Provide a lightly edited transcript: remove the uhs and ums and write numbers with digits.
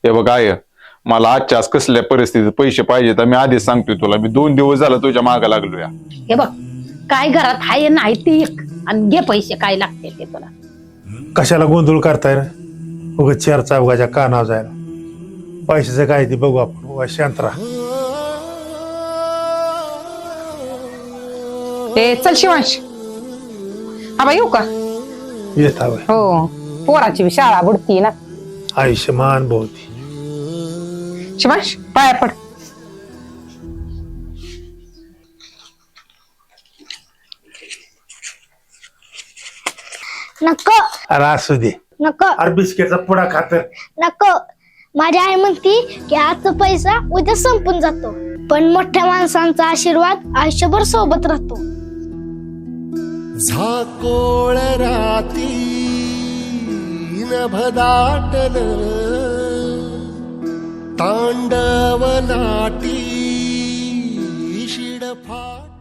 हे बघ आहे, मला आजच्या आज कसल्या परिस्थितीत पैसे पाहिजे तर मी आधीच सांगतोय तुला, मी 2 दिवस झाला तुझ्या मागे लागलो या. हे बघ, काय घरात आहे नाही ते एक, आणि घे पैसे काय लागते ते तुला. कशाला गोंधळ करताय रे? उगाच 4 चौघाच्या कानावर जायला. पैशाचं काय ते बघू आपण. उगा शांत राहा. ए चल शिवांश, हा बाई येऊ का? येत हवं. हो, पोराची बी शाळा बुडती ना. आयुष्यमान भवती. शिवांश पाया पड. नको अरे असू दे. नको अरे बिस्किटचा पुडा खातर. नको. माझी आई म्हणती की आजचा पैसा उद्या संपून जातो, पण मोठ्या माणसांचा आशीर्वाद आयुष्यभर सोबत राहतो. झाकोळ राती नभदाटल तांडव नाटी शिडफाट.